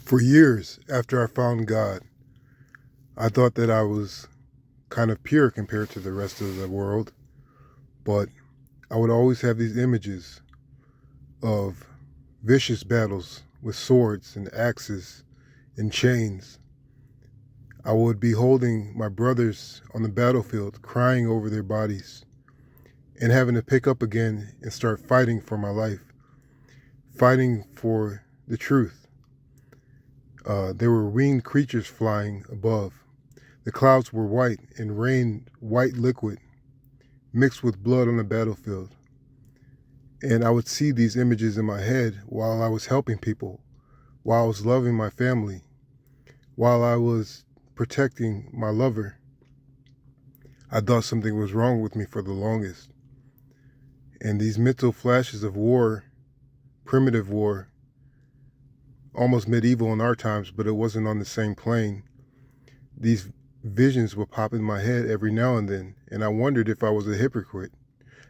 For years after I found God, I thought that I was kind of pure compared to the rest of the world, but I would always have these images of vicious battles with swords and axes and chains. I would be holding my brothers on the battlefield, crying over their bodies, and having to pick up again and start fighting for my life, fighting for the truth. There were winged creatures flying above. The clouds were white and rained white liquid mixed with blood on the battlefield. And I would see these images in my head while I was helping people, while I was loving my family, while I was protecting my lover. I thought something was wrong with me for the longest. And these mental flashes of war, primitive war, almost medieval in our times, but it wasn't on the same plane. These visions would pop in my head every now and then, and I wondered if I was a hypocrite.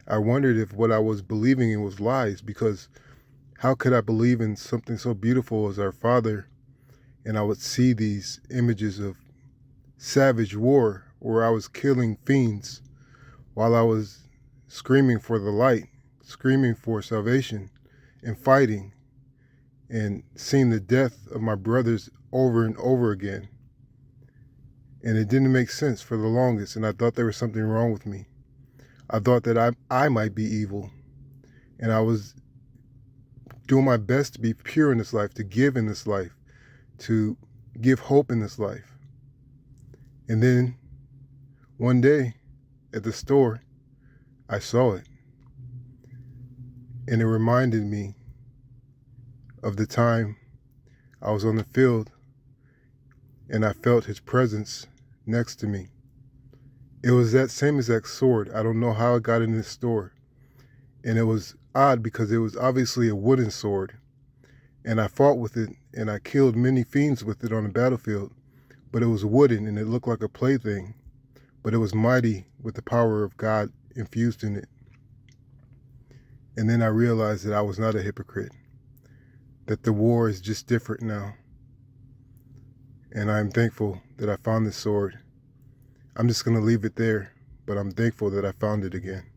I wondered if what I was believing in was lies, because how could I believe in something so beautiful as our Father, and I would see these images of savage war where I was killing fiends while I was screaming for the light, screaming for salvation, and fighting, and seeing the death of my brothers over and over again. And it didn't make sense for the longest, and I thought there was something wrong with me. I thought that I might be evil, and I was doing my best to be pure in this life, to give in this life, to give hope in this life. And then one day at the store, I saw it, and it reminded me of the time I was on the field and I felt his presence next to me. It was that same exact sword. I don't know how it got in this store. And it was odd because it was obviously a wooden sword. And I fought with it and I killed many fiends with it on the battlefield. But it was wooden and it looked like a plaything. But it was mighty with the power of God infused in it. And then I realized that I was not a hypocrite, that the war is just different now. And I'm thankful that I found this sword. I'm just going to leave it there, but I'm thankful that I found it again.